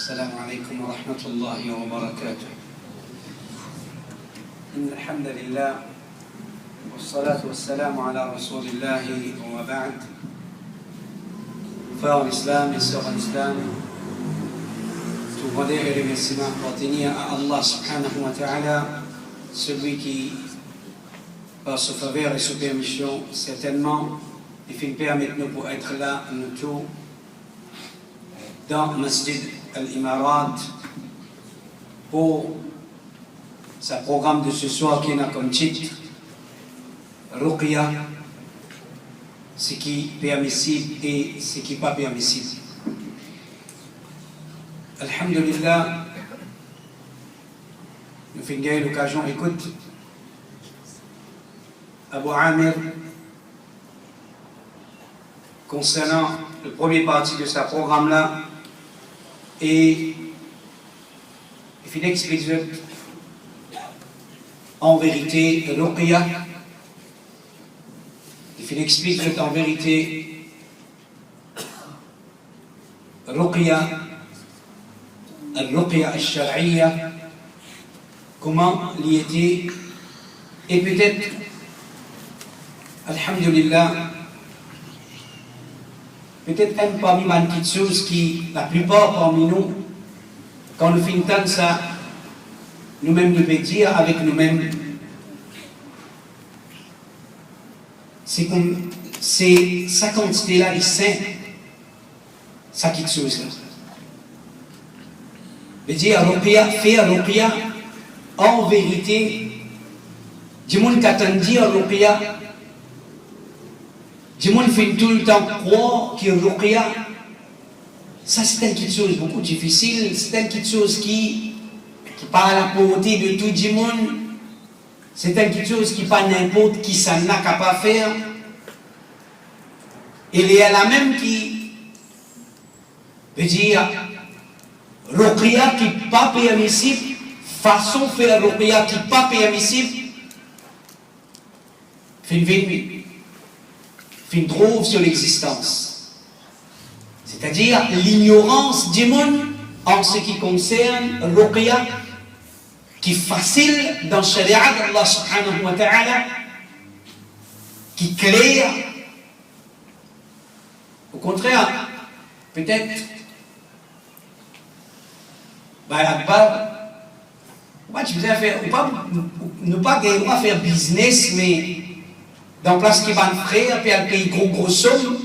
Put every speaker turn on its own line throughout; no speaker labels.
السلام عليكم ورحمة الله وبركاته. إن الحمد لله والصلاة والسلام على رسول الله وبعد. Frères en islam et sœurs en islam, tout bonheur et remerciements appartiennent à Allah subhanahu wa ta'ala, celui qui, par sa faveur et sa permission, certainement, il fait permettre nous pour être là, nous tous, dans Masjid Al-Imarat, pour ce programme de ce soir qui a comme titre Ruqya, ce qui est permissible et ce qui n'est pas permissible. Alhamdulillah, nous faisons gagner l'occasion. Écoute, Abu Amir, concernant le premier partie de ce programme-là, et il faut expliquer en vérité Ruqya. Il explique en vérité Ruqya, Al-Ruqya Al-Shar'iyya, comment il était, et peut-être, Alhamdulillah, peut-être un parmi les petites choses qui, la plupart parmi nous, quand nous finissons ça, nous-mêmes nous pouvons dire avec nous-mêmes, c'est sa quantité-là est sainte, ça quelque chose là. Je veux dire, faire Ruqya, en vérité, du monde qui attend dire Ruqya, du monde fait tout le temps croire que Ruqya, ça c'est quelque chose beaucoup difficile, c'est quelque chose qui parle à la portée de tout le monde. C'est quelque chose qui pas n'importe qui ça n'a qu'à pas faire. Il y a la même qui veut dire Ruqya qui n'est pas permissible, façon de faire Ruqya qui n'est pas permissible, fin trouve sur l'existence. C'est-à-dire l'ignorance du monde en ce qui concerne Ruqya, qui est facile dans le Sharia d'Allah subhanahu wa ta'ala, qui est clair. Au contraire, peut-être, ne pas faire business, mais dans la place qui va frère, puis elle paye gros somme,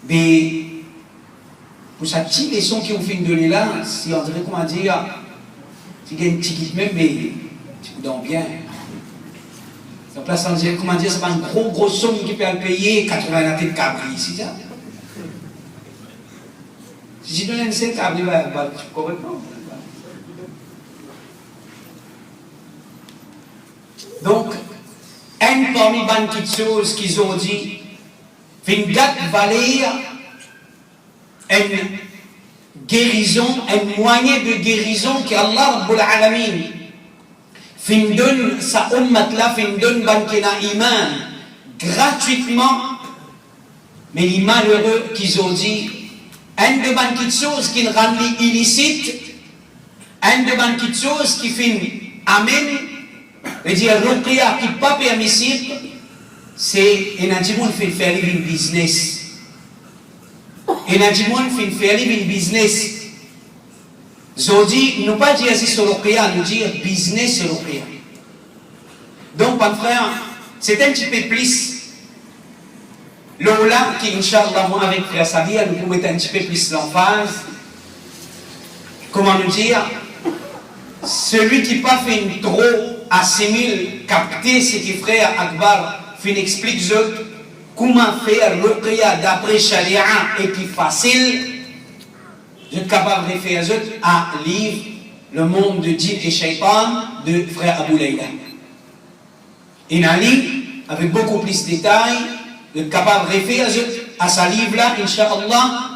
mais pour cette petite leçon qui vous fait donner là, si on dirait comment dire, tu gagnes une petite même, mais tu vous donnes bien. Dans la place, on dirait comment dire, c'est pas une gros somme qui peut payer 80 lattes de cabri, c'est ça? Si tu donnes un seul cabri, tu comprends pas. Donc, un parmi les petites choses qu'ils ont dit, une date valer une guérison, un moyen de guérison qu'Allah Rabbul Alamin fin donne sa ummat là, fin donne bankena iman gratuitement, mais les malheureux qu'ils ont dit, un de les petites choses qui rendent illicite, un de les petites choses qui fin amen, veut dire Ruqya qui n'est pas permissible, c'est un antimon fait faire un business. Un antimon fait faire un business. Ils dit, nous pas dire c'est Ruqya, nous dire business Ruqya. Donc, mon frère, c'est un petit peu plus. Là, qui, Inch'Allah, moi avec frère Sabir, nous pouvons être un petit peu plus l'emphase. Comment nous dire? Celui qui n'a pas fait une trop assimile, capter ce que frère Akbar fin explique comment faire Ruqya d'après Sharia et qui est facile. Je suis capable de faire un livre, Le monde de djinn et shaitan, de frère Abou Layla. Et un livre avec beaucoup plus de détails, je suis capable de faire à ce livre-là, Inch'Allah.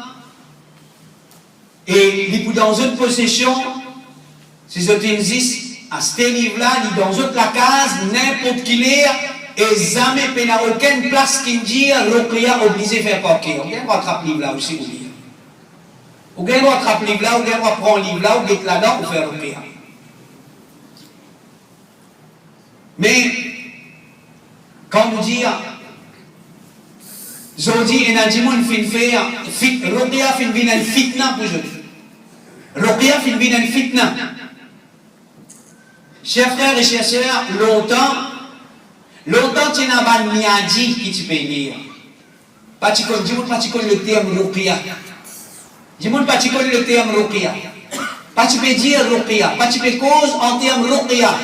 Et il dans une possession, si je existe, à ce livre-là, il dans toute la case, n'importe qui l'air, et jamais il n'y a aucune place qui dit Ruqya obligé de faire parquet. On vient voir ce livre-là aussi, vous dire. Ou bien on attrape livre là, ou bien on prend livre là, ou bien là-dedans, ou faire ruqya. Mais, quand on dit, Zodi et Nadjimoun fin faire, ruqya fin bin al fitna pour je. Ruqya fin bin al fitna. Chers frères et chers sœurs, longtemps tu n'as pas niadi qui tu peux lire. Pas tu connais le terme ruqya. Dis-moi pas tu connais le terme ruqya. Pas tu peux dire ruqya. Pas tu peux cause en terme ruqya.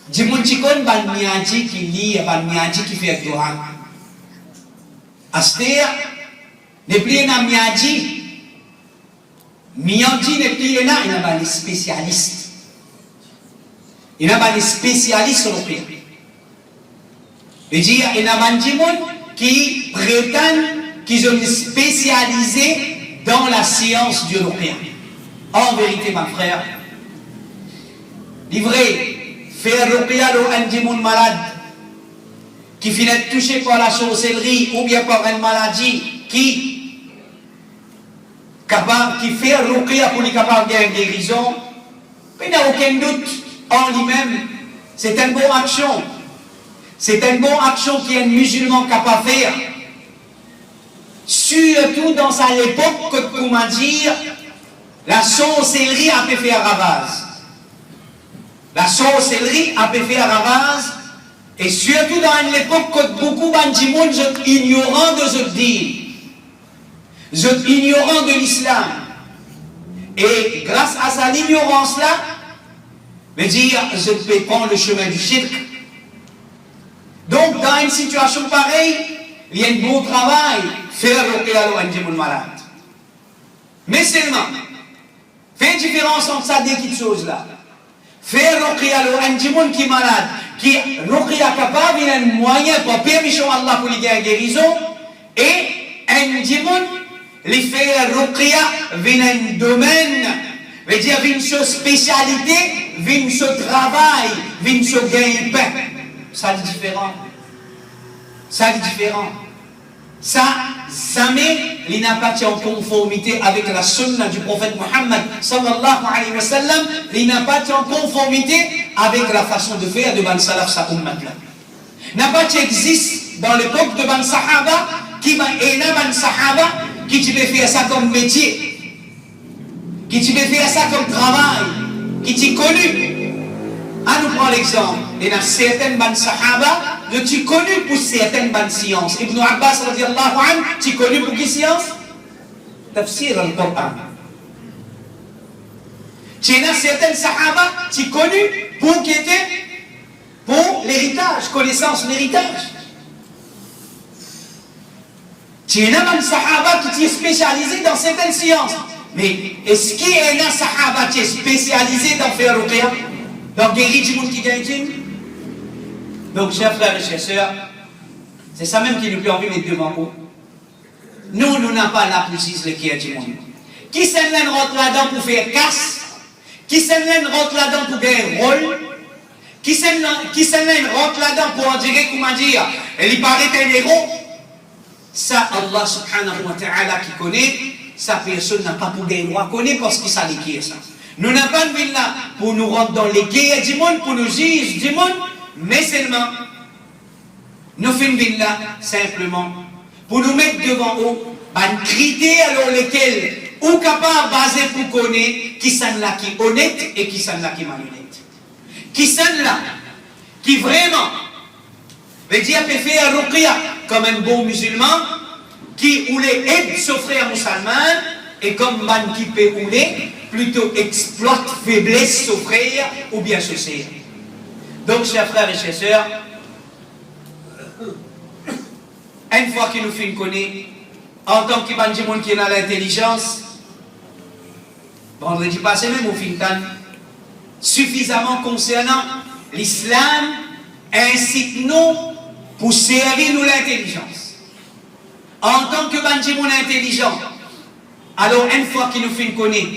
Dis-moi tu connais pas niadi qui lit, pas niadi qui fait Quran. Astir, ne plus na niadi. Niadi ne plus na, il n'y a pas les spécialistes. Il n'y a pas des spécialistes ruqya. Il y a des gens qui prétendent qu'ils sont spécialisés dans la science du ruqya. En vérité, ma frère, livré, faire ruqya un démon malade qui finit touché par la sorcellerie ou bien par une maladie qui fait ruqya pour lui capable de gagner guérison, il n'y a aucun doute en lui-même, c'est une bonne action. C'est une bonne action qu'un musulman capable de faire. Surtout dans sa époque, comment dire, la sorcellerie a pu faire ravage. La sorcellerie a pu faire ravage. Et surtout dans l'époque que beaucoup de monde sont ignorants de ce dîme. Sont ignorants de l'islam. Et grâce à cette ignorance-là, veut dire, je peux prendre le chemin du shirk. Donc, dans une situation pareille, il y a un bon travail, faire ruqya à un démon malade. Mais seulement, faire différence entre ça deux petites choses-là. Faire ruqya à un démon qui est malade, qui ruqya capable, il a un moyen pour permission Allah pour lui gagner guérison, et un démon, les faire ruqya vient un domaine, veut dire une spécialité, vient ce travail, vient ce gain pain. Ça c'est différent. Ça c'est différent. Ça, jamais, il n'a pas été en conformité avec la sunna du prophète Muhammad sallallahu alayhi wa sallam, il n'a pas été en conformité avec la façon de faire de Ban Salaf sa ummat-là. N'a pas été existe dans l'époque de Ban Sahaba, qui m'a aidé Ban Sahaba, qui tu peux faire ça comme métier, qui tu peux faire ça comme travail, qui t'y connu. À nous prendre l'exemple, il y a certaines bonnes sahaba, tu connu pour certaines bonnes sciences. Ibn Abbas, radiallahu anhu, tu connu pour quelle science? Tafsir al-Qur'an. Tu as certaines sahaba, tu connu pour qui était? Pour l'héritage, connaissance, l'héritage. Tu as un sahaba qui est spécialisé dans certaines sciences. Mais est-ce qu'il y a un sahaba qui est spécialisé dans faire ruqya? Donc, guérir du monde qui gagne. Donc, chers frères et chers sœurs, c'est ça même qui nous fait envie de mettre devant nous. Nous n'avons pas la précise qui est du monde. Qui s'en rentre là-dedans pour faire casse? Qui s'en rentre là-dedans pour gagner rôle? Qui s'en rentre là-dedans pour en dire, comment dire, il paraît un héros? Ça, Allah subhanahu wa ta'ala qui connaît, sa personne n'a pas pour gagner droit, connaît parce qu'il sait qui est ça. Nous n'avons pas de ville là pour nous rendre dans les guerres du monde, pour nous juger du monde, mais seulement, nous faisons une ville là simplement pour nous mettre devant eux un critère alors lesquels ou capable baser pour connaître qui sont là qui est honnête et qui sont là qui est malhonnête. Qui sont là qui vraiment veut dire peut faire ruqya comme un bon musulman qui voulait aider son frère musulman et comme man qui peut rouler plutôt exploite faiblesse son frère ou bien son sœur. Donc, chers frères et chers sœurs, une fois que nous finissons connaître, en tant que monde qui a l'intelligence, vendredi passé même au fin suffisamment concernant l'islam, incite-nous pour servir nous l'intelligence. En tant que monde intelligent, alors une fois que nous finissons connaître,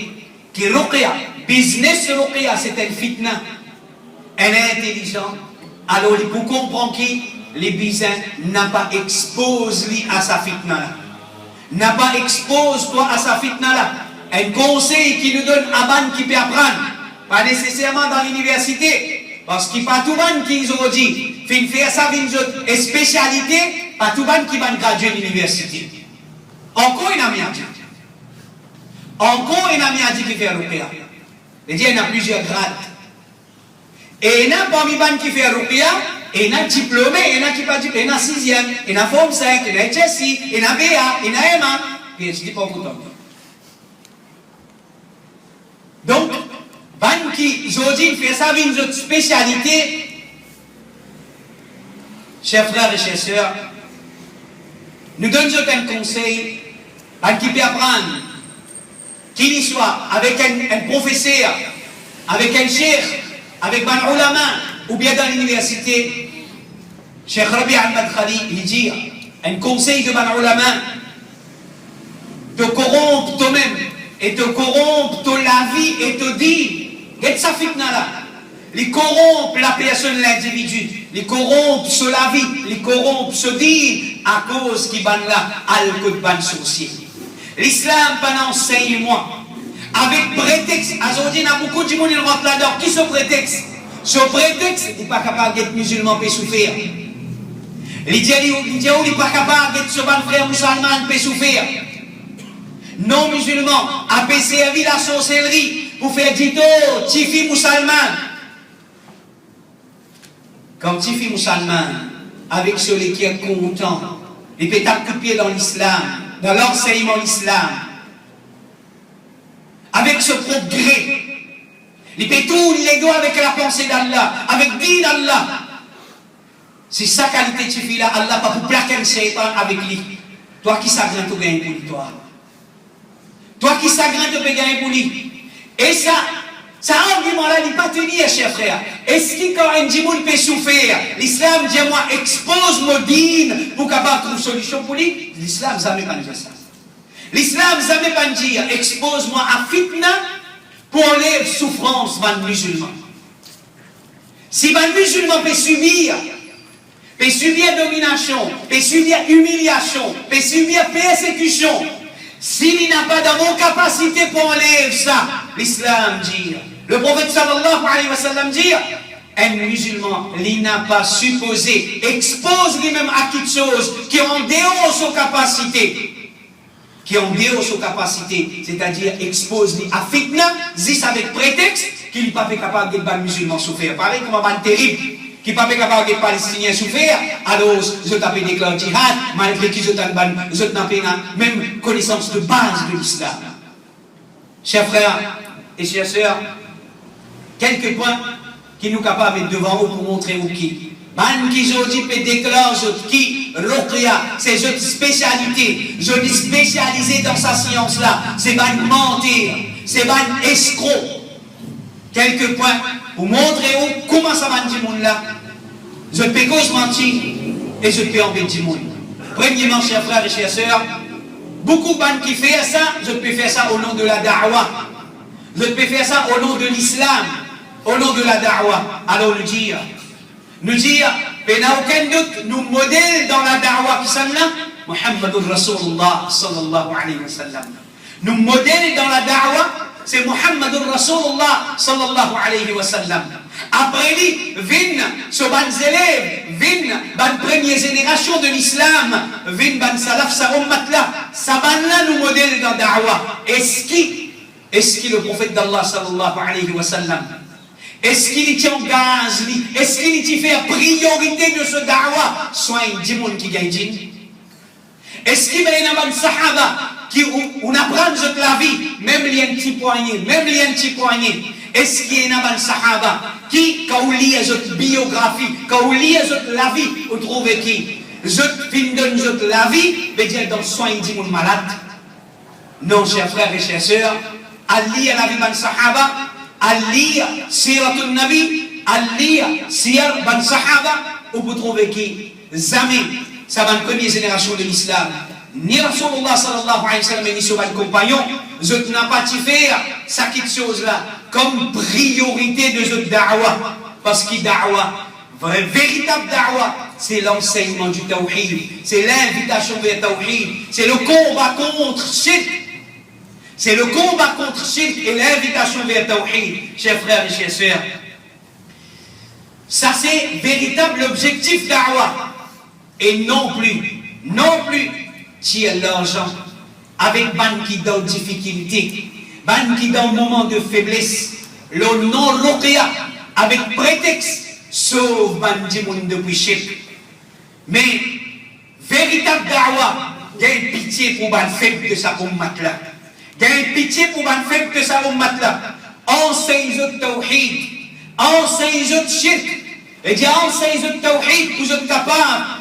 que ruqya, business ruqya, c'est un fitna, un intelligent, alors pour comprendre que les business n'a pas exposé à sa fitna là. N'a pas expose toi à sa fitna là. un conseil qui nous donne à ban qui peut apprendre, pas nécessairement dans l'université, parce qu'il n'y a pas tout le monde qui ont dit, fin faire ça, une spécialité, pas tout le monde qui va graduer de l'université. Encore une amie a dit. Encore une amie a dit qui fait Ruqya. Il y a plusieurs grades. Et il y a parmi les gens qui fait Ruqya, et il y a diplômé, il y en a qui pas diplômé, il y a 6e, il y a forme 5, il y a HSI, il y a BA, il y a MA, PhD pas autant. Donc, ban qui aujourd'hui fait ça avec une autre spécialité, chers frères et chers sœurs, nous donnons un conseil, ban qui peut apprendre, qu'il y soit avec un professeur, avec un cheikh, avec un ulama, ou bien dans l'université, Cheikh Rabi al-Madkhali, il dit, un conseil de un ulama, te corrompre toi-même, et te corrompre la vie, et te dit, qu'est-ce que ça fait là? Les corrompre la personne, l'individu, les corrompre sur la vie, les corrompre se dit, à cause qui ban là, al-Qud ban sorcier. L'islam pendant 5 mois, avec prétexte, aujourd'hui, il y a beaucoup de gens qui rentrent là-dedans. Qui ce prétexte? Ce prétexte, il n'est pas capable d'être musulman pour souffrir. Il dit qu'il n'est pas capable d'être ce bon frère musulman pour souffrir. Non musulman, a servi la sorcellerie pour faire dito, tifi musulman. Quand tifi musulman, avec celui qui est content, il peut taper coup de pied dans l'islam, dans l'enseignement de l'islam, avec ce progrès, il peut tourner les doigts avec la pensée d'Allah, avec dit d'Allah. C'est sa qualité de fille là, Allah pas pour plaquer un shaitan avec lui. Toi qui s'agrande, tu gagnes pour lui, toi. Toi qui s'agrande, tu peux gagner pour lui. Et ça argument là, il n'est pas tenu, cher frère. Est-ce qu'il quand un djimoun peut souffrir, l'islam dit moi, expose mon dîne pour capable trouver une solution pour lui? L'islam, ça ne veut pas dire ça. L'islam, ça ne veut pas dire expose-moi à fitna pour enlever souffrance par le musulman. Si le musulman peut subir domination, peut subir humiliation, peut subir persécution, s'il n'a pas dans mon capacité pour enlever ça, l'islam dit, le prophète sallallahu alayhi wa sallam dit, un musulman, il n'a pas supposé, expose lui-même à quelque chose qui est en dehors de sa capacité. C'est-à-dire expose à fitna, zis avec prétexte qu'il n'est pas capable d'être un musulman souffrir. Pareil comme un terrible, qui n'est pas capable d'être palestinien souffrir, alors je t'appelle déclaré djihad, malgré qu'ils n'ont pas même connaissance de base de l'islam. Chers frères et chères sœurs, quelques points qui nous capables d'être devant vous pour montrer où qui. Man qui aujourd'hui peut déclarer qui Ruqya, c'est une spécialité, je dis spécialisé dans sa science là, c'est pas mentir, c'est pas escroc. Quelques points pour montrer où comment ça va dire monde là. Je peux cause mentir et je peux enlever du monde. Premièrement, chers frères et chères sœurs, beaucoup de gens qui font ça, je peux faire ça au nom de la da'wa. Je peux faire ça au nom de l'islam, au nom de la da'wa. Alors nous dire, il n'y a aucun doute, nous modèles dans la da'wa qui sont là, Muhammadur Rasulullah sallallahu alayhi wa sallam. Nous modèles dans la da'wa, c'est Muhammadur Rasulullah sallallahu alayhi wa sallam. Après lui, viennent ce ban élèves, viennent ban première génération de l'islam, viennent ban salaf sa ummat là, ça ban là nous modèles dans la da'wa. Est-ce que le prophète d'Allah sallallahu alayhi wa sallam, est-ce qu'il y tient gaz, est-ce qu'il y fait priorité de ce da'wa, soit un djimoun qui gagne djinn? Est-ce qu'il y a un sahaba qui on apprend de la vie, même il y a un petit poignet, est-ce qu'il y a un sahaba qui, quand on lit cette biographie, quand on lit la vie, on trouve qui? Je donne la vie, veut dire dans soin un djimoun malade? Non, chers frères et chères sœurs, à lire la vie d'un sahaba, à lire Siratul Nabi, à lire Siyar ban Sahaba, on peut trouver qui? Jamais, ça va une première génération de l'islam. Ni Rasulullah sallallahu alayhi wa sallam, ni ses compagnons, je n'ai pas fait ça quelque chose là, comme priorité de cette da'wa. Parce que da'wa, véritable da'wa, c'est l'enseignement du tawhid, c'est l'invitation vers tawhid, c'est le combat contre shirk. C'est le combat contre shirk et l'invitation vers Tawhid, chers frères et chers sœurs. Ça c'est véritable objectif da'wah. Et non plus, tirer l'argent avec ban qui dans difficulté, ban qui dans moment de faiblesse, le non-ruqya, avec prétexte, sauve ban di moun depuis shirk. Mais, véritable da'wah, gagne pitié pour ban faible de sa ummat là. Gagne pitié pour ban faible de sa ummat là. Enseigne le tawhid, enseigne le shirk, et dit enseigne le tawhid, vous êtes capable.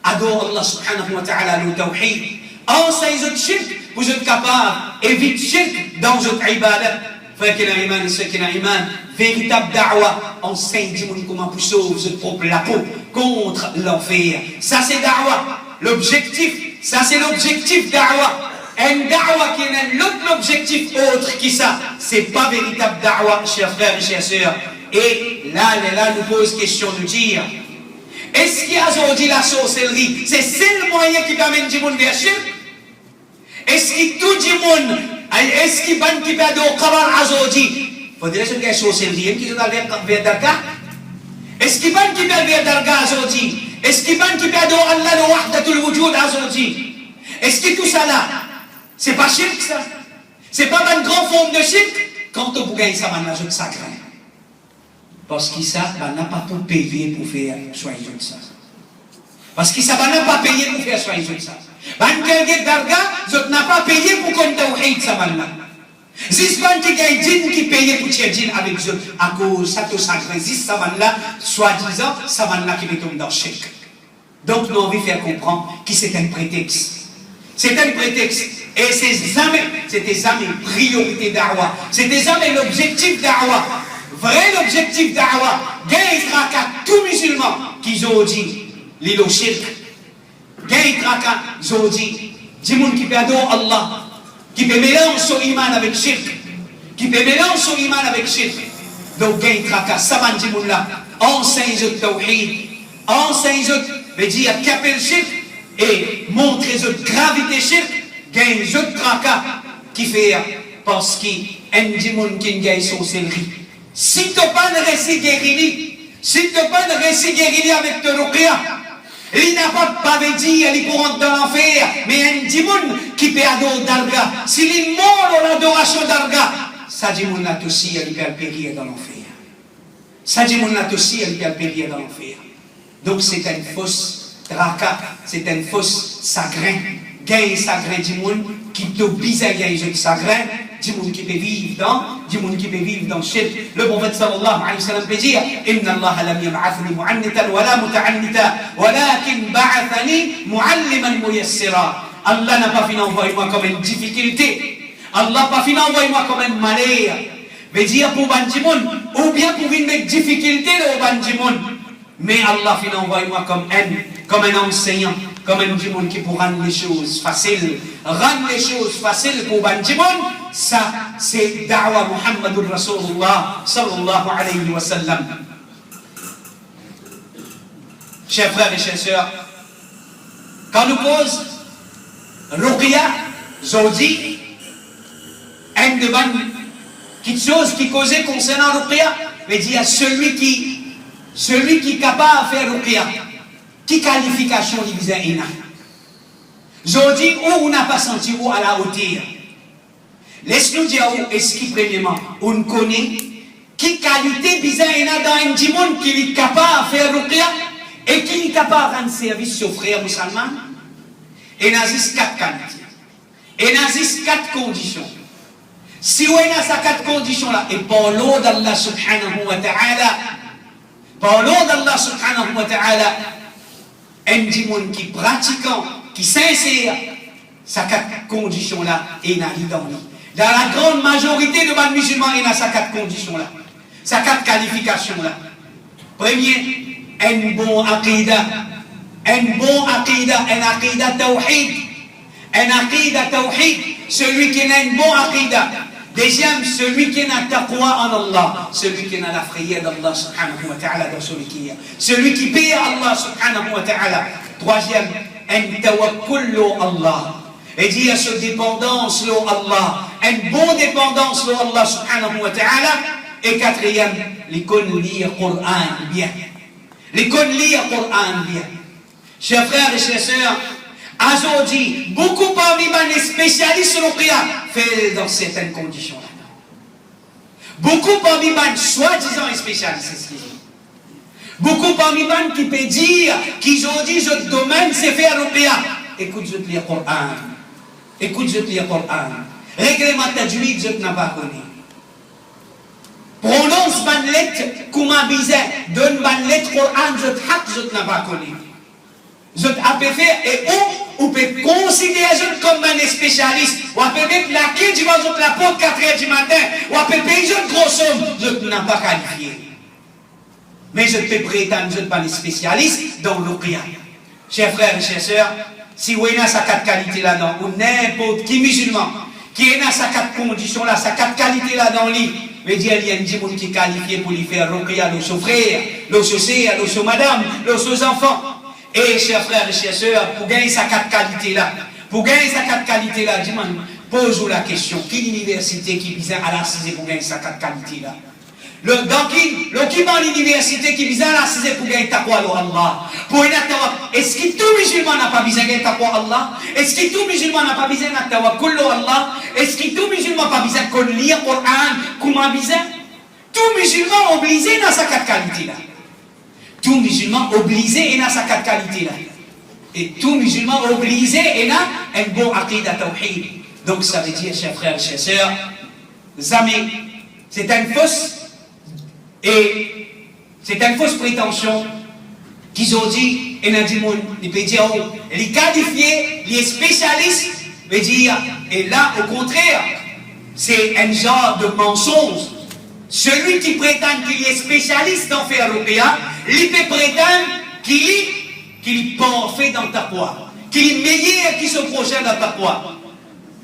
Adore Allah subhanahu wa ta'ala le tawhid. Enseigne le shirk, vous êtes capable. Évite shirk dans votre ibadat. Frère qui n'a iman et ceux qui n'a iman, véritable da'wah, enseigne comment vous sauver votre propre la peau contre l'enfer. Ça c'est da'wah. L'objectif, ça c'est l'objectif da'wah. Un da'wah qui n'a l'autre objectif autre qui ça, c'est pas véritable da'wah, chers frères et chers sœurs. Et là, nous pose question de dire, est-ce qu'il y a aujourd'hui la sorcellerie? C'est le moyen qui permet du monde vers shirk? Est-ce que tout le monde, est-ce qu'il va qui perd au kabar aujourd'hui? Faudrait que la sorcellerie qui va vers Darga? Est-ce qu'il va qui perd vers Darga aujourd'hui? Est-ce qu'il va qui perd au Allah le wahdatul wujud aujourd'hui? Est-ce que tout ça là, c'est pas shirk ça? C'est pas une grande forme de shirk? Quand on vous gagne ça, on ajoute ça grain. Parce que ça, on n'a pas tout payé pour faire soigner ça. Parce que ça, on n'a pas payé pour faire soigner ça. On gagne Darga, on n'a pas payé pour qu'on tawhid ça maintenant. Si pas qui gagne djinn qui paye pour tirer djinn avec eux, à cause ça tout sacré, si ça là, soi-disant, ça là qui met dans le shirk. Donc nous envie de faire comprendre que c'est un prétexte. C'est un prétexte. Et c'était jamais priorité da'wah. C'était jamais l'objectif da'wah. Vrai l'objectif da'wah. Gagne traka tout musulman qui ont dit l'île shirk. Gagne traka ont dit Dimoun qui peut adorer Allah. Qui peut mélanger son iman avec shirk. Qui peut mélanger son iman avec shirk. Donc gagne traka saman dimoun là. Enseigne le tawhid. Enseigne le veut dire caper le shirk. Et montrer la gravité shirk, gagne le tracas qui fait parce qu'il y a des gens qui gagnent son sorcellerie. Si tu n'as pas de récit guéri, si tu n'as pas de récit guéri avec le ruqya, il n'a pas de dire qu'il pour rentrer dans l'enfer, mais il y a des gens qui peut adorer Darga. S'il est mort dans l'adoration Darga, ça dit mon là aussi, il peut périr dans l'enfer. Ça dit mon là aussi, il peut périr dans l'enfer. Donc c'est une fausse Raka, c'est une fausse sagrin. Gagne sagrin du monde qui te bizarre gagne le sagrin, du monde qui peut vivre dans shirk. Le prophète sallallahu alayhi wa sallam peut dire Inna Allah lam yab'athni mu'annitan wa la muta'annita, walakin ba'athani mu'alliman muyassira. Allah n'a pas fini d'envoyer moi comme une difficulté. Allah n'a pas fini d'envoyer moi comme un malheur. Veut dire pour Bandimoun, ou bien pour une difficulté de Bandimoun. Mais Allah finit envoyer moi comme un enseignant, comme un djimoun qui pour rendre les choses faciles. Rendre les choses faciles pour un djimoun, ça c'est da'wah Muhammadur Rasulullah sallallahu alayhi wa sallam. Chers frères et chers sœurs, quand nous pose ruqya, zodi, une de bonnes choses qui causait concernant ruqya, veut dire celui qui est capable de faire ruqya, qui qualification il disait ina. Jodi où on n'a pas senti où à la hauteur. Laisse-nous dire où est-ce qui premièrement on connaît qui qualité bizarre ina dans un djimoun qui est capable de faire ruqya et qui est capable de rendre service aux frères musulmans. Et il existe 4 qualités. Et il existe 4 conditions. Si on a ces 4 conditions là et par l'eau d'Allah subhanahu wa ta'ala. Parlons d'Allah subhanahu wa ta'ala, un djimoun qui pratiquant, qui sincère, ces 4 conditions-là, et n'a dans lui. Dans la grande majorité de les musulmans, il y a ces 4 conditions-là, ces 4 qualifications-là. Premier, un bon aqidah, un aqidah tawhid, celui qui a un bon aqidah. Deuxième, celui qui a taqwa en Allah, celui qui a la frayeur d'Allah subhanahu wa ta'ala dans son équilibre, celui qui paie Allah subhanahu wa ta'ala. Troisième, un tawakkul Allah, Et dit à cette dépendance, Allah, une bonne dépendance, Allah subhanahu wa ta'ala. Et quatrième, les qu'on lire Coran bien. Les qu'on lire Coran bien. Chers frères et chers sœurs, aujourd'hui, beaucoup parmi les spécialistes sur le prière fait dans certaines conditions. Beaucoup parmi les soi-disant spécialistes, excusez-moi. Beaucoup parmi les qui peuvent dire qu'ils ont dit ce domaine c'est faire le prière. Écoute, je te lis le Coran. Écoute, je te lis le Coran. Règlement tajwid, je n'ai pas connu. Prononce ban lettre, comment bizarre. Donne ban lettre Coran, je n'ai pas connu. Je peux faire et ou peut considérer je comme un spécialiste. Ou peut mettre la quai du matin, la porte 4 h du matin. Ou peut payer une grosse somme. Je n'ai pas qualifié. Mais je peux prétendre je ne suis pas un spécialiste dans le prière. Chers frères et chers sœurs, si vous avez ces 4 qualités là-dedans, ou n'importe qui musulman, qui est dans ces 4 conditions là, ces 4 qualités là dans le livre, veut dire il y a des gens qui sont qualifiés pour lui faire ruqya, nos frères, nos sœurs, nos madame, nos enfants. Et chers frères et chers sœurs, pour gagner ces 4 qualités là, dis-moi, pose-vous la question, quelle université qui vise à l'assiser pour gagner ces 4 qualités là? Qui va à l'université qui vise à l'assiser pour gagner taqwa Allah? Est-ce que tout musulman n'a pas besoin de taqwa Allah? Est-ce que tout musulman n'a pas besoin de tawakkul Allah? Est-ce que tout musulman n'a pas besoin de lire le Coran? Comment besoin? Tout musulman obligé dans sa 4 qualités là. Tout musulman obligé dans sa 4 qualités là. Et tout musulman obligé et là un bon aqidah tawhid. Donc ça veut dire, chers frères et chers sœurs, amis, c'est une fausse prétention qu'ils ont dit, et ils peuvent dire, les qualifiés, les spécialistes, veut dire, et là, au contraire, c'est un genre de mensonge. Celui qui prétend qu'il est spécialiste dans faire ruqya, il peut prétendre qu'il est parfait dans ta foi, qu'il est meilleur qui se projette dans ta foi.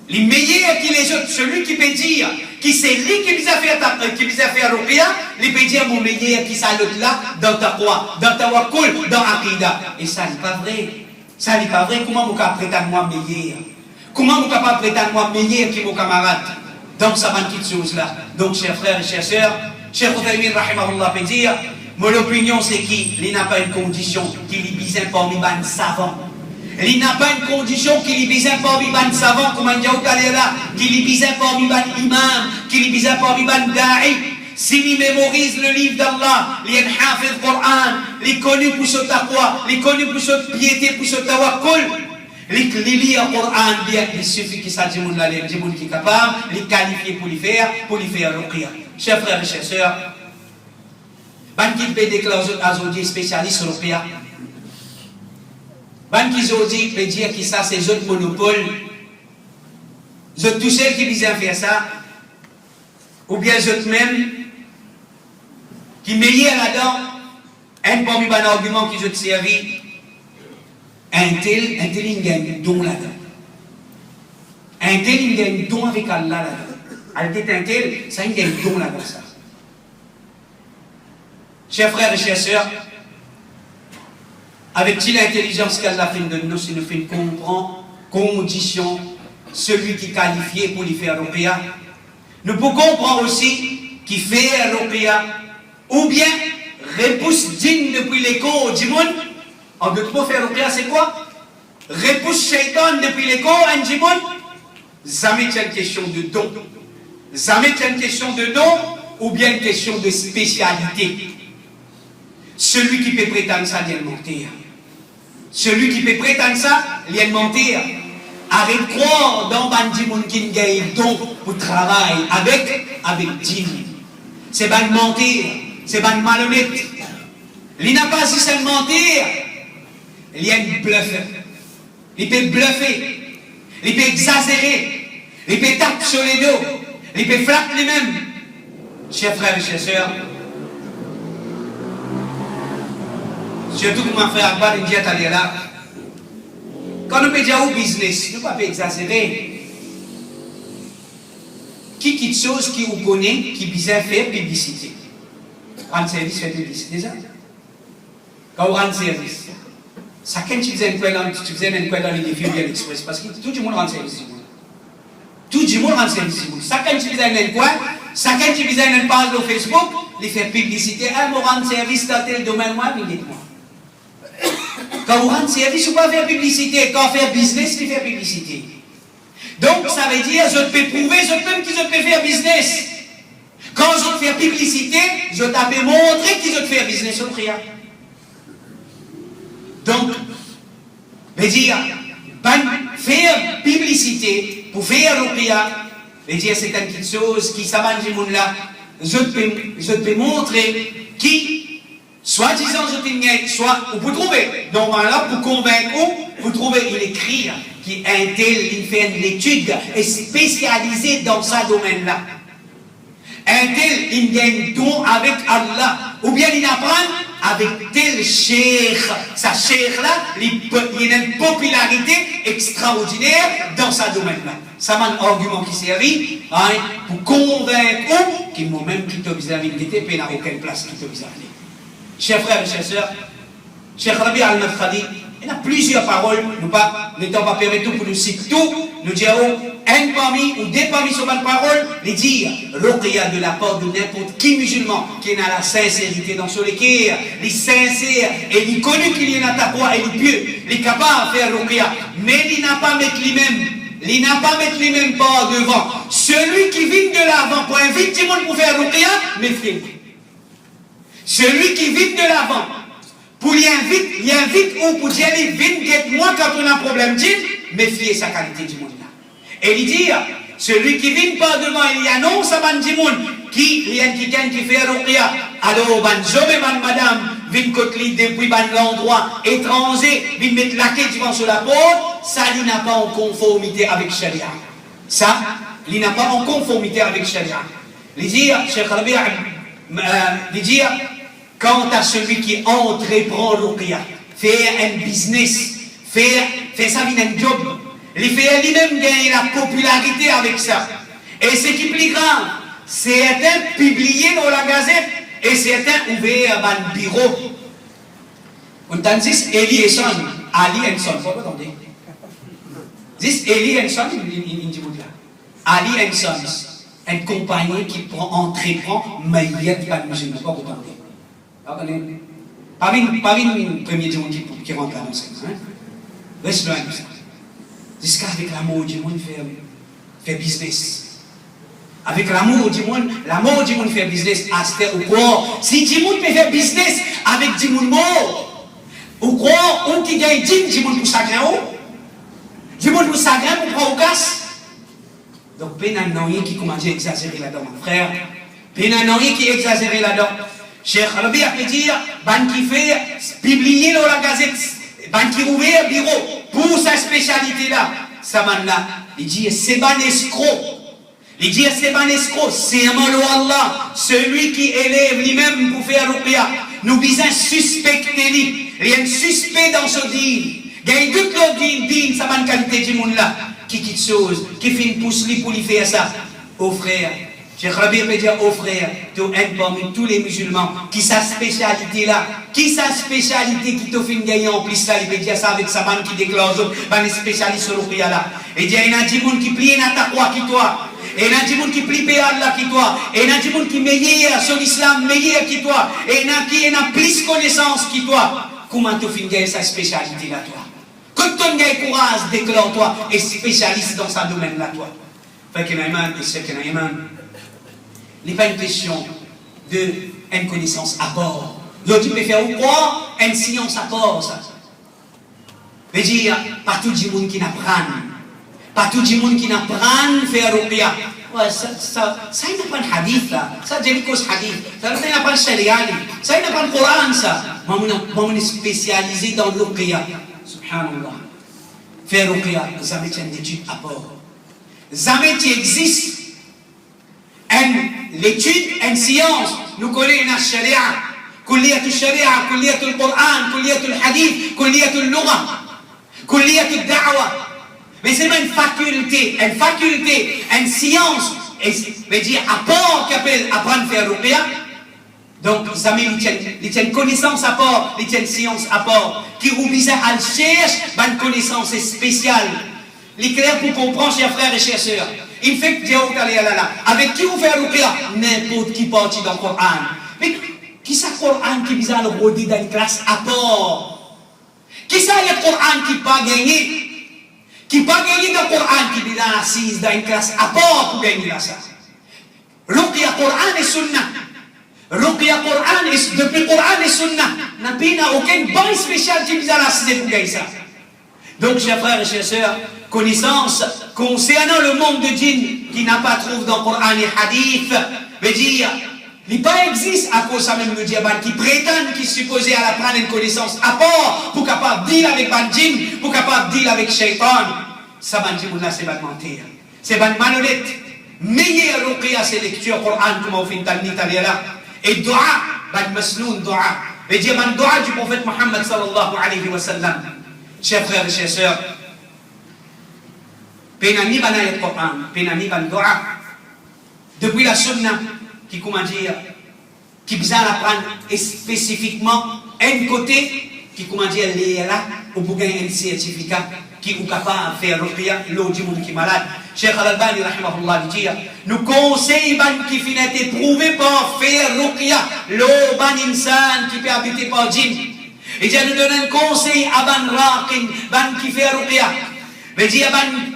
Les meilleurs qui les autres, celui qui peut dire qui c'est lui qui vise à faire ruqya, il peut dire mon meilleur qui ça l'autre là dans ta foi, dans ta tawakkul, dans aqidah. Et ça n'est pas vrai. Ça n'est pas vrai. Comment vous pouvez prétendre moi meilleur? Comment vous pouvez prétendre moi meilleur que vos camarades? Donc ça va une petite chose là. Donc chers frères et chers sœurs, Cheikh Uthaymin rahimahullah peut dire, mon opinion c'est qu'il n'a pas une condition qu'il est bizarre parmi les savants. Il n'a pas une condition qu'il est bizarre parmi les savants, comme on dit là, qu'il est bizarre parmi les imams, qu'il est bizarre parmi les da'i. S'il mémorise le livre d'Allah, il est hafiz le Coran, il est connu pour ce taqwa, il est connu pour cette piété, pour ce tawakkul. Il lit le Coran bien, il suffit qu'il s'agisse de la lettre, qui est capable, il est qualifié pour le faire ruqya. Chers frères et chers sœurs, ban qui peut déclarer aux spécialistes sur ruqya. Ban qui ont dit, peut dire que ça c'est un monopole. Vous êtes tous ceux qui visent à faire ça, ou bien vous êtes même qui meilleur là-dedans, un parmi les arguments qui ont servi, un tel il a un don là-dedans. Un tel il a un don avec Allah là-dedans. Elle dit un tel, ça il a un don là-dedans ça. Chers frères et chers sœurs, avec l'intelligence qu'Allah fait de nous, il nous fait comprendre condition celui qui est qualifié pour lui faire ruqya. Nous pouvons comprendre aussi qu'il fait ruqya ou bien repousse digne depuis l'écho du monde. En d'autres mots, faire ruqya c'est quoi? Repousse shaitan depuis l'écho du monde. Jamais c'est une question de don. Jamais c'est une question de don ou bien une question de spécialité. Celui qui peut prétendre ça, il est mentir. Celui qui peut prétendre ça, il est mentir. Arrête de croire dans Bandi Mounkin Gaï don pour travail avec Dieu. C'est pas mentir, c'est pas malhonnête. Il n'a pas juste à mentir, il y a une bluffe. Il peut bluffer, il peut exagérer, il peut taper sur les dos, il peut frapper lui-même. Chers frères et chers sœurs, surtout pour mon frère Akbar, il dit à là. Quand nous peut dire au business, nous ne pouvons pas exagérer. Qui quitte chose qui vous connaît, qui vient faire publicité. Rendre service, fait publicité déjà. Quand vous rendez service, Ça, quand tu faisais une quoi dans les défis bien express, parce que tout le monde rend service. Tout le monde rend service. Ça, quand tu faisais une quoi, ça, quand tu faisais une page sur Facebook, les faire publicité, ah, moi, rendre service dans tel domaine, moi, mais dites-moi. Quand vous rendez service, vous ne pouvez pas faire publicité. Quand vous faites business, vous faites publicité. Donc, ça veut dire, je peux prouver, je peux qui je peux faire business. Quand je fais publicité, je t'avais montré qui je fais business au prière. Donc, veut dire, faire publicité pour faire le prière, veut dire, c'est une petite chose qui s'avance du monde là. Je peux montrer qui, soi-disant, je t'ai soit, vous trouver, normalement, pour convaincre, vous trouvez, il écrit, qui un tel, il fait une étude, est spécialisé dans ce domaine-là. Un tel, il gagne don avec Allah, ou bien il apprend avec tel cheikh. Sa cheikh-là, il a une popularité extraordinaire dans ce domaine-là. Ça m'a un argument qui servit pour convaincre qu'ils m'ont même quitté au vis-à-vis de l'été, puis il n'a aucune place quitté au vis-à-vis. Chers frères et chers sœurs, Cheikh Rabi al-Madkhali, il y a plusieurs paroles, le temps va permettre pour nous citer tout, nous dirons un parmi ou deux parmi sur bonne parole, les dire, ruqya de la part de n'importe qui musulman qui a la sincérité dans son cœur, les sincères, et il connaît qu'il y a un taqwa et il pieux, il est capable de faire ruqya, mais il n'a pas mettre lui-même. Il n'a pas mettre lui-même pas devant. Celui qui vient de l'avant pour inviter tout le monde pour faire ruqya, méfiez-vous. Celui qui vient de l'avant, pour y invite ou pour dire, viens moi quand on a un problème, méfiez sa qualité du monde là. Et il dit, celui qui vient pas devant, il y annonce à ban du monde, qui fait ruqya, alors ban jobé ban madame, vient côté depuis ban l'endroit étranger, vient mettre la quête devant sur la porte, ça il n'a pas en conformité avec Sharia. Ça, il n'a pas en conformité avec Sharia. Il dit, Cheikh Rabi, il dit, quant à celui qui entreprend ruqya, fait un business, fait ça un job, il fait lui-même gagner la popularité avec ça. Et ce qui est plus grave, c'est un publié dans la gazette et c'est un ouvert à un bureau. On t'en dit Eli et Son, Ali et Son, vous entendez? This Eli and Son, Ali and Sons, une compagnie qui entreprend Maïyat par musulman, pas vous entendez? Pas une premier du monde qui rentre dans l'enseignement. Reste loin de ça. Jusqu'à avec l'amour du monde fait business. Avec l'amour du monde fait business à ce ou quoi. Si du monde peut faire business avec du monde mort, ou quoi, on qui gagne du monde pour sagrin ou, du monde pour sagrin pour prendre au casse. Donc, pénanoïe qui commence à exagérer là-dedans, mon frère. Pénanoïe qui exagère là-dedans. Cheikh Rabi a fait dire, ban qui fait publier dans la gazette, ban qui ouvert bureau pour sa spécialité là, ça man là, il dit c'est ban escroc. Il dit c'est ban escroc, c'est un mot Allah, celui qui élève lui-même pour faire ruqya. Nous visons suspecter lui, il y a un suspect dans ce deal. Il y a deux autres deal, ça ban qualité du monde là, qui quitte chose, qui fait une pousse lui pour lui faire ça. Oh frère. Cheikh Rabi peut dire aux frères, parmi tous les musulmans, qui sa spécialité là, qui sa spécialité qui te fait gagner en plus ça, il peut dire ça avec sa bande qui déclare, les spécialistes sur le ruqya là. Et il y a des gens qui plient na taqwa qui toi, et il y a des gens qui plient Allah qui toi, et il y a des gens qui meilleur sur l'islam, meilleur qui toi, et il y a plus connaissance qui toi. Comment tu fais gagner sa spécialité là toi? Quand tu as courage, déclare toi, et spécialiste dans ce domaine là toi. Fait que Naïman, et c'est que Naïman, il n'est pas une question d'une connaissance à bord. L'autre, tu peux faire ou quoi? Une science à bord, ça. veut dire, pas tout le monde qui n'apprend. Pas tout le monde qui n'apprend à faire ruqya. Ouais, ça il n'a pas de hadith là. Ça, j'ai dit cause hadith. Ça, il n'a pas de sharia. Ça, il n'a pas de Coran, ça. Moi, on est spécialisé dans le ruqya. Subhanallah. Faire ruqya, jamais tu as une étude à bord. Jamais tu existes. L'étude, une science, nous connaissons la sharia. كلية الشريعة، كلية القرآن، كلية الحديث، كلية اللغة، كلية الدعوة. Mais c'est une faculté, une science, veut dire à part qu'appelle apprendre à faire ruqya, Donc, ils tiennent connaissance à part, ils tiennent science à part. Qui oublie à le chercher, une connaissance spéciale. L'éclair pour comprendre, chers frères et chers sœurs. Il fait que Dieu avec qui vous faites ruqya? N'importe qui partit dans le Coran. Mais qui c'est le Coran qui vient à le rôder dans une classe à part? Qui c'est le Coran qui n'a pas gagné? Qui n'a pas gagné dans le Coran qui vient assise dans une classe à part pour gagner là ça? Ruqya Coran et Sunnah. Ruqya Coran et depuis Coran et Sunnah. N'a pas aucun bon spécial qui vient assise pour gagner ça. Donc, chers frères et chers sœurs, connaissance concernant le monde de djinn qui n'a pas trouvé dans le Coran et Hadith, veut dire, il n'y pas existe à cause ça même le diable qui prétend, qui supposait à la prendre une connaissance à part pour capable de deal avec le djinn, pour capable de deal avec Shaitan. Ça, ban djinn là, c'est ban mentir. C'est ban malhonnête. Meilleur ruqya, c'est lecture Coran, comme on fait une talmite là. Et dua, ban masnoun dua. Veut dire, ban dua du prophète Muhammad sallallahu alayhi wa sallam. Chers frères et chers sœurs, penami banayat Coran, penami ban doa, depuis la sunna, qui comment dire, qui besoin d'apprendre spécifiquement un côté, qui comment dire, les là, ou pour gagner un certificat, qui est capable de faire ruqya, l'autre du monde qui est malade. Cheikh Al-Albani, rahimahullah, dit, nous conseillons qui finit éprouvé par faire ruqya, l'autre ban insan qui peut habiter par djinn. Et je nous donne un conseil à ban raqin, ban qui fait ruqya. Mais dire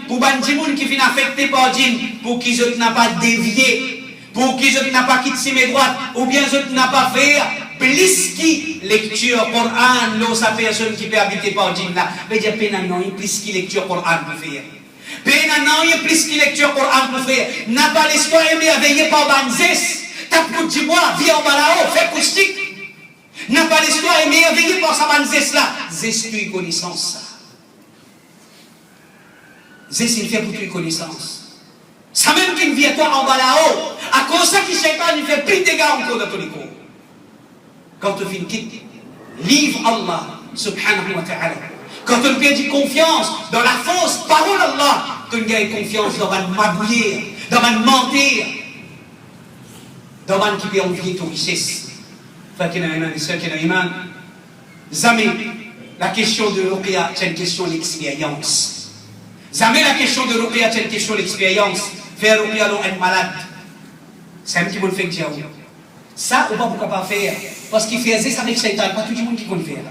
pour ban djimoun qui finit affecté par djinn, pour qu'ils n'ont pas dévié, pour qu'ils n'ont pas quitté mes droites, ou bien ils n'ont pas fait plus qui lecture Coran, l'eau sa personne qui peut habiter par djinn là. Mais dire pénanon, il plus qui lecture Coran pour faire. Pénanon, il plus qui lecture Coran pour faire. N'a pas l'espoir émerveillé par ban zes. T'as pour du bois, viens en balao, fais acoustique. N'a pas l'histoire émerveillée par sa bonne zeste là. Zeste tu connaissance ça. Zeste il fait pour tu connaissance. Ça même qui vient toi en bas là-haut. À cause ça qui Shaitan il fait plus de dégâts encore dans ton écho. Quand tu finis quitte, livre Allah subhanahu wa ta'ala. Quand tu perds confiance dans la fausse parole Allah, tu gagnes confiance dans un mabouillir, dans un mentir, dans un qui peut envier ton richesse. Jamais la question de ruqya, c'est une question d'expérience. Jamais la question de ruqya, c'est une question d'expérience. Faire ruqya dans un malade, c'est un petit peu le fait que Dieu. Ça, on ne peut pas faire. Parce qu'il faisait ça avec Shaitan, pas tout le monde qui peut le faire.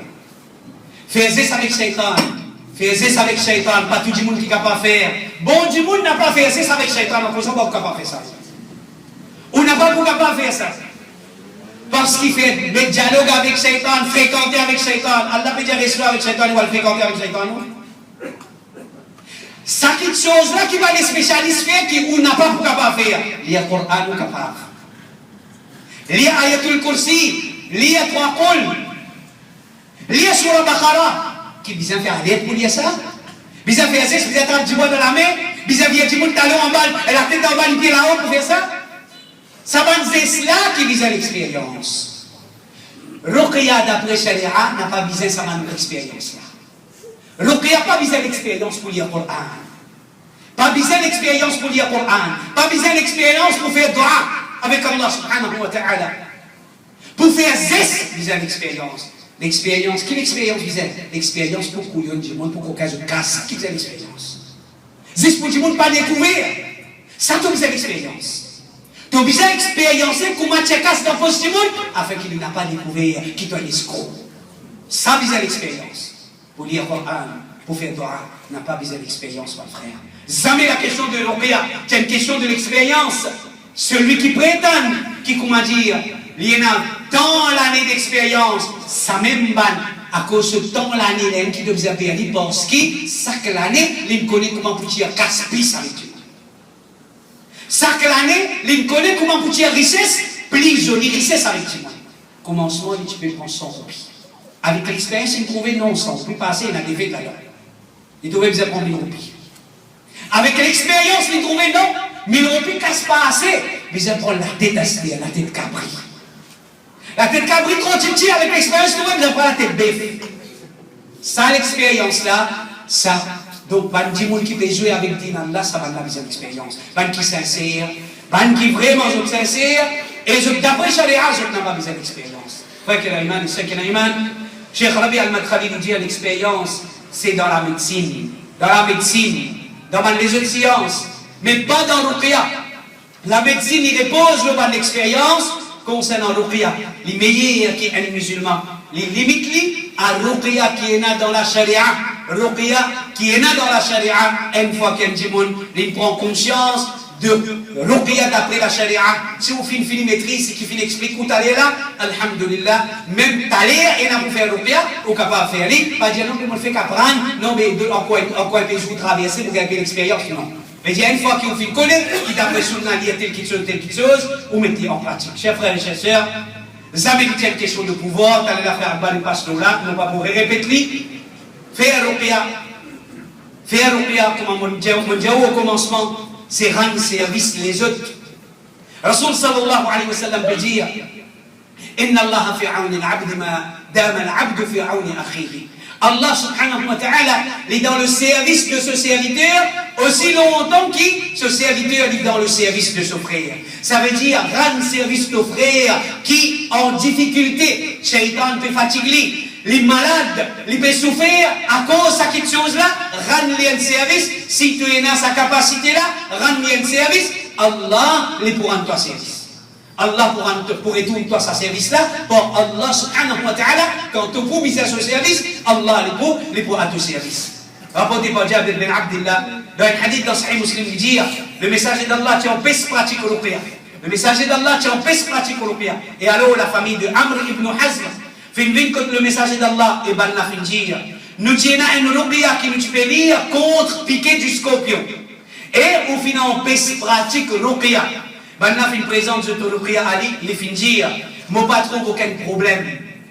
Faisait ça avec Shaitan. Faisait ça avec Shaitan, pas tout le monde qui peut pas faire. Bon, du monde n'a pas fait ça avec Shaitan, on ne peut pas faire ça. On n'a pas capable faire ça. Parce qu'il fait le dialogue avec Shaitan, fréquenter avec Shaitan. Allah peut dire rester avec Shaitan, il va le fréquenter avec Shaitan. Ça qui chose là qui va les spécialistes faire qui on n'a pas pour capable faire. Il y a le Coran capable. Il y a Ayatul Kursi, il y a 3 Qul, il y a Surah Baqarah. Qui besoin faire l'aide pour lire ça? Besoin faire ça, besoin faire du bois dans la main, besoin faire du talon en balle, et la tête en balle, le pied là-haut pour faire ça? Ça va nous dire cela qui vise à l'expérience. Ruqya d'après Sharia n'a pas visé ça dans l'expérience là. Ruqya n'a pas visé l'expérience pour lire le Coran. Pas visé l'expérience pour lire le Coran. Pas visé l'expérience pour faire dua avec Allah subhanahu wa ta'ala. Pour faire zest, visé l'expérience. L'expérience, quelle expérience visait? L'expérience pour couillon du monde, pour qu'occasion de casse, qui visait l'expérience. Zest pour du monde pas découvert. Ça, tout visait l'expérience. Tu as besoin d'expériencer comment tu casses dans le poste du monde afin qu'il n'a pas découvert qui t'a escroc. Ça besoin d'expérience. Pour lire le Coran, pour faire dua, n'a pas besoin d'expérience, mon frère. Jamais la question de ruqya, c'est une question de l'expérience. Celui qui prétend, qui, comment dire, il y en a tant l'année d'expérience, ça même ban, à cause de tant l'année qui doit faire perdu parce que chaque année, il connaît comment pour dire casse-pisse avec Dieu. Chaque année, il connaît comment pour dire richesse, plus jolie richesse avec Dieu. Commencement, tu peux prendre 100 roupies. Avec l'expérience, il trouvait non 100 roupies passées, il a des d'ailleurs. Il devait bien prendre 1000 roupies. Avec l'expérience, il trouvait non, 1000 roupies casse pas assez. Mais il prend la tête aspire, la tête cabri. La tête cabri, quand tu tires avec l'expérience, il prend la tête bœuf. Ça, l'expérience là, ça. Donc, ban di moun qui peut jouer avec din Allah, ça va la vision d'expérience. Ban qui sincère, ban qui vraiment sincère, Et d'après Sharia, je n'ai pas besoin d'expérience. Frère qui a iman, et ceux qui ont iman, Cheikh Rabi al-Madkhali nous dit l'expérience, c'est dans la médecine. Dans la médecine, dans les autres sciences, mais pas dans Ruqya. La médecine, il repose le l'expérience concernant Ruqya. Les meilleurs qui sont les musulmans, les limites à Ruqya qui est là dans la Sharia. Ruqya qui est là dans la Sharia, une fois qu'un démon, il prend conscience de Ruqya d'après la Sharia. Si vous faites une maîtrise, qui finit explique où t'allez là, alhamdulillah, même t'allez et n'a pas fait Ruqya, ou capable de faire lui, pas dire non, mais on le fait qu'apprendre, non, mais en quoi il vous traverser, vous avez l'expérience, non. Mais il y a une fois que vous connaissez, qui d'après Sunna, il y a telle chose, vous mettez en pratique. Chers frères et chers sœurs, jamais qu'il y a une question de pouvoir, t'allez la faire bas, passe là, non pas pour répéter, faire Ruqya. Faire Ruqya, comme on dit au commencement, c'est rendre service les autres. Rasul sallallahu alayhi wa sallam peut dire Inna Allah fi auni al-abd ma dama al-abd fi auni akhihi. Allah subhanahu wa ta'ala est dans le service de ce serviteur aussi longtemps que ce serviteur est dans le service de son frère. Ça veut dire rendre service au frère qui en difficulté. Shaitan peut fatiguer. Les malades, les peuvent souffrir à cause de cette chose-là, rendre-les un service. Si tu es dans sa capacité-là, rendre-les un service. Allah les pourra toi service. Allah pourrait tout toi sa service-là. Pour Allah subhanahu wa ta'ala, quand tu peux miser à ce service, Allah les pourra à ton service. Rapporté par Jabir bin Abdillah, dans un hadith dans Sahih Muslim, il dit le messager d'Allah qui empêche pratique au Ruqya. Le messager d'Allah qui empêche pratique au Ruqya. Et alors la famille de Amr ibn Hazm, fin contre le messager d'Allah, et ben la fin dire, nous tiens une Ruqya qui nous peut lire contre piqué du scorpion. Et au final, on peut pratique Ruqya. Ben la fin présente de Ruqya Ali, il fin dire, moi pas trouve aucun problème.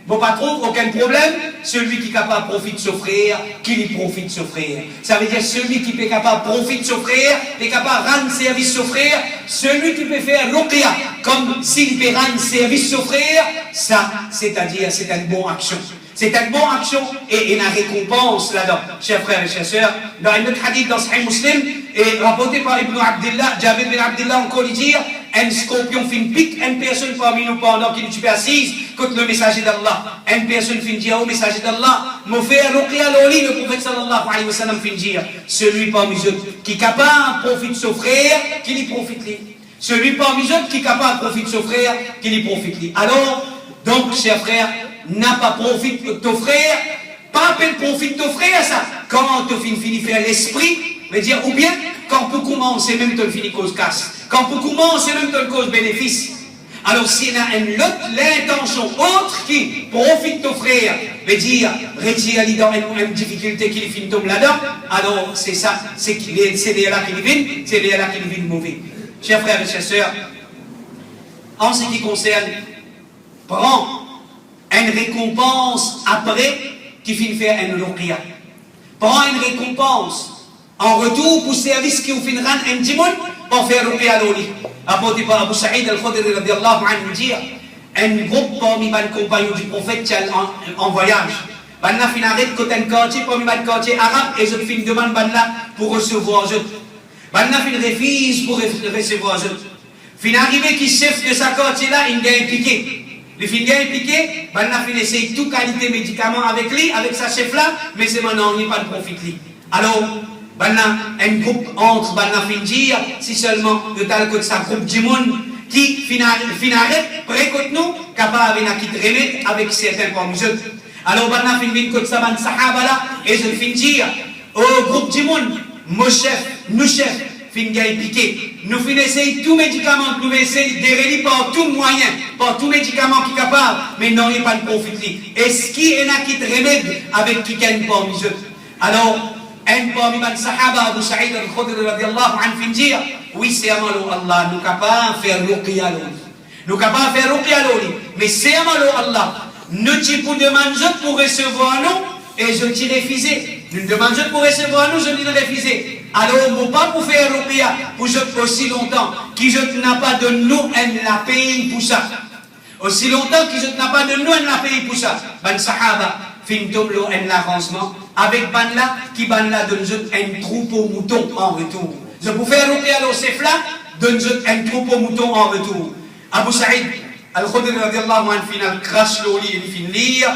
Moi pas trouve aucun problème, celui qui est capable de profiter de son frère, qui lui profite de son frère. Ça veut dire celui qui est capable de profiter de son frère, est capable de rendre service à son frère, celui qui peut faire Ruqya, comme s'il peut rendre service à son frère, ça, c'est-à-dire, c'est une bonne action. C'est une bonne action et une récompense là-dedans. Chers frères et chers sœurs, dans un autre hadith dans Sahih Muslim, et rapporté par Ibn Abdillah, Jabir bin Abdillah encore lui dire, un scorpion fin pique une personne parmi nous pendant qu'il est assise contre le messager d'Allah. Une personne fin dire au messager d'Allah, mon frère Ruqya Loli, le prophète sallallahu alayhi wa sallam fin dire, celui parmi eux qui est capable de profiter de son frère, qui lui profite lui. Celui parmi eux qui est capable de profiter de son frère, qui lui profite lui. Alors, donc, chers frères, n'a pas profité de ton frère, pas peine profite de ton frère, ça. Quand tu finis faire l'esprit, veut dire, ou bien, quand tu commences, même tu finis cause casse. Quand tu commences, même tu cause bénéfice. Alors, s'il y a l'intention autre qui profite de ton frère, veut dire, retire-lui dans une difficulté qui finit tombe là-dedans, alors c'est ça, c'est là qui vient, c'est là qui vient mauvais. Chers frères et chers sœurs, en ce qui concerne, prends une récompense après qui finit faire une Ruqya. Prends une récompense en retour pour service qui vous finit rendre un dimon pour faire Ruqya l'oli. Apporté par Abu Sa'id al-Khudri radiallahu anhu dire un groupe parmi les compagnons du prophète qui est en voyage. Banna fin arrête côté un quartier parmi les quartiers arabes et je fin demande banna pour recevoir eux. Banna fin refuse pour recevoir eux. Fin arrivé qui chef de sa quartier là, il gagne piqué. Le fin gagne piqué, banna fin essaye toute qualité médicament avec lui, avec sa chef là, mais c'est maintenant il n'y a pas de profit lui. Alors Banna, un groupe entre Banna Finjir, si seulement de tel que sa groupe du monde qui finalement précote nous, capable de quitter remède avec certains parmi eux. Alors Banna Finjir côté sa bande Sahaba là, et je Finjir, au groupe du monde, mon chef, nous chef, Finjir piqué. Nous finissons tout médicament, nous essayons de réaliser par tout moyen, par tout médicament qui est capable, mais non, il n'y a pas de profit. Est-ce qu'il y a qui remède avec qui gagne parmi eux? Alors, un parmi les Sahaba, Abu Sa'id al-Khudri radiallahu anhu, dire oui, c'est amalou Allah, nous capables de faire Ruqya l'oli. Nous capables de faire Ruqya l'oli. Mais c'est amalou Allah. Nous t'y pour demander pour recevoir nous, et je t'y refusé. Nous demandons pour recevoir nous, je t'y refusé. Alors, nous pas pour faire Ruqya pour je aussi longtemps, qui je n'ai pas de nous, elle la paye pour ça. Aussi longtemps que je n'ai pas de nous, elle la paye pour ça. Ben Sahaba, fin tombe un avancement. Avec Banla, qui Banla donne un troupeau mouton en retour. Je peux faire Ruqya au chef là, donne un troupeau mouton en retour. Abu Sa'id Al-Khudri radiallahu anhu final crash l'oli et fin lire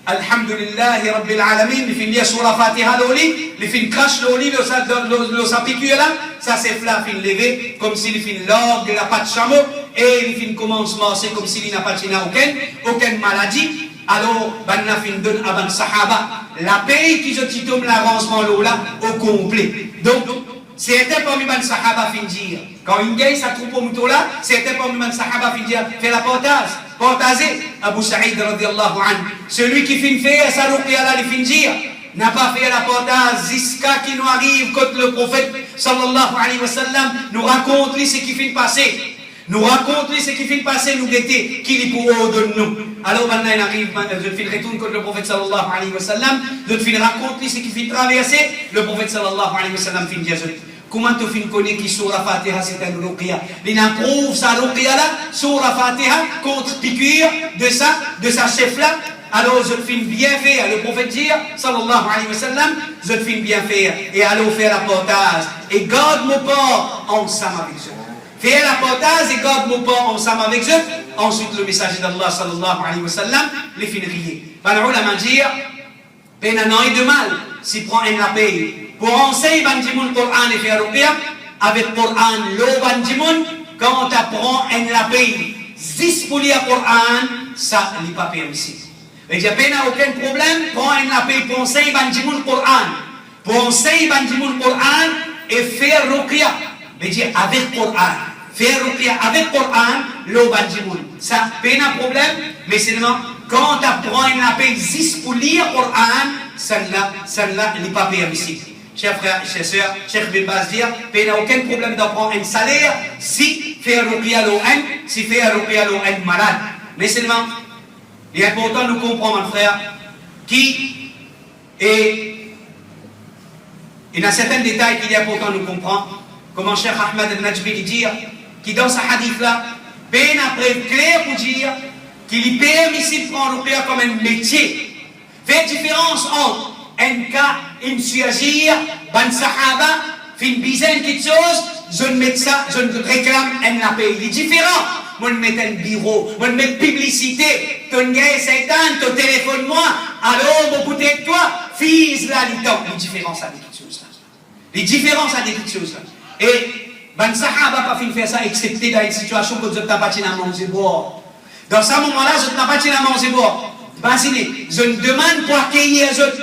Alhamdulillahi Rabbil Alamin, il fin lire sur la Fatiha l'oli, il fin crash l'oli, le sapicule là, ça c'est là, fin levé, comme s'il fin l'orgue, la patte chameau, et il fin commence marcher comme s'il n'a pas aucune maladie. Alors, banna fin donne à ban sahaba, la paye qui je titome l'avancement là au complet. Donc, c'était parmi ban sahaba fin dire. Quand une gagne sa troupe au mouton là, c'était parmi ban sahaba fin dire, fait la portager. Abu Sa'id radiallahu anhu, celui qui fin fait sa ruqya là, il fin dire, n'a pas fait la portage jusqu'à qui nous arrive quand le prophète sallallahu alayhi wa sallam nous raconte ce qui fin passer. Nous raconte ce qui fait passer, nous guetter, qui est pour de nous. Alors maintenant il arrive, je fais le retour contre le prophète sallallahu alayhi wa sallam, je fais raconte ce qui fait traverser, le prophète sallallahu alayhi wa sallam fait dire, comment tu fais connaître qui sur la Fatiha c'est un ruqya? Il approuve sa ruqya là, sur la Fatiha, contre piqûre de sa chef là. Alors je fais bien faire, le prophète dit, sallallahu alayhi wa sallam, je fais bien faire, et allons faire la portage, et garde mon port ensemble avec eux. Fais la portage et garde mon port ensemble avec eux. Ensuite, le messager d'Allah sallallahu alayhi wa sallam, les fin rier. Par la dire, peine un an et de mal, s'il prend un la paye. Pour enseigner bandimoun Coran et faire ruqya, avec Coran, l'eau bandimoun, quand tu apprends un la paye, 10 pour lire Coran, ça n'est pas permissible. Il n'y a aucun problème, prends un la paye pour enseigner bandimoun Coran. Pour enseigner bandimoun Coran et faire ruqya. Mais dire avec Coran, faire ruqya avec Coran, l'eau bandimoun. Ça, pas un problème, mais seulement quand tu apprends un appel 10 pour lire Coran, celle-là n'est pas permissible. Chers frères, chers sœurs, Cheikh Bin Baz dire, il n'y a aucun problème d'apprendre un salaire si faire ruqya l'eau si faire ruqya l'eau malade. Mais seulement, il est important de comprendre, mon frère, qui est. Il y a certains détails qu'il est important de comprendre. Comment Cheikh Ahmed al-Najmi dit, qui dans ce hadith-là, peine après clair pour dire qu'il est permissible de prendre ruqya comme un métier. Fait différence entre un cas, une suagir, ban sahaba, fait une dizaine de choses, je ne mets ça, je ne réclame un appel. Il est différent. Moi, je mets un bureau, moi, je mets publicité, ton gars, Satan, ton téléphone-moi, alors, mon peut-être toi, fils là, les différences avec ces choses-là. Les différences avec ces choses-là. Et ban sahaba pas fait faire ça excepté dans une situation que je n'ai pas tiré à manger boire. Dans ce moment-là, je n'ai pas tiré à manger boire. Je ne demande pour accueillir les autres.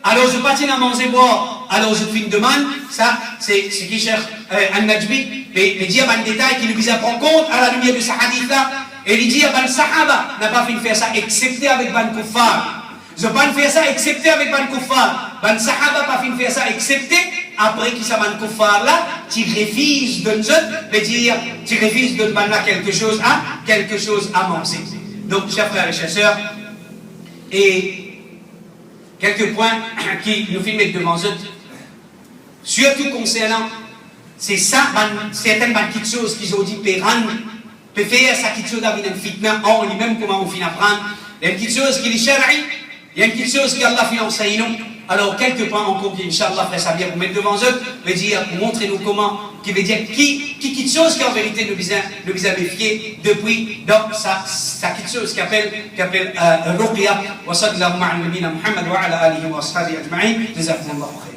Alors je ne pas tiré à manger boire. Alors je fais une demande. Ça, c'est ce qui cherche Al-Najmi. Mais dire un détail qui nous prend compte à la lumière de ce hadith-là. Et il dit ban sahaba n'a pas fait faire ça excepté avec ban kuffar. Je ne pas faire ça excepté avec ban kuffar. Ban sahaba pas fait faire ça excepté après qu'il s'amène kuffar là, tu refuses de nous dire, tu refuses de demander quelque chose à manger. Donc, chers frères et chers sœurs, et quelques points qui nous filment devant eux, surtout concernant, c'est ça, certaines petites choses qu'ils ont dit, peut faire ça, quelque chose avec un fitna, en lui-même, comment on finit à prendre, il y a une petite chose qui est shara'i, il y a une petite chose qu'Allah fait enseigner nous. Alors, quelques points en compte, Inch'Allah, frère Sabir, pour mettre devant eux, veut dire, pour montrer nous comment, qui veut dire, qui quelque chose qui en vérité nous a méfié depuis, dans sa quelque chose qui appelle Ruqya, wa sallallahu ala nabina Muhammad wa ala alihi wa ashabihi ajma'in, jazakumullahu khayran.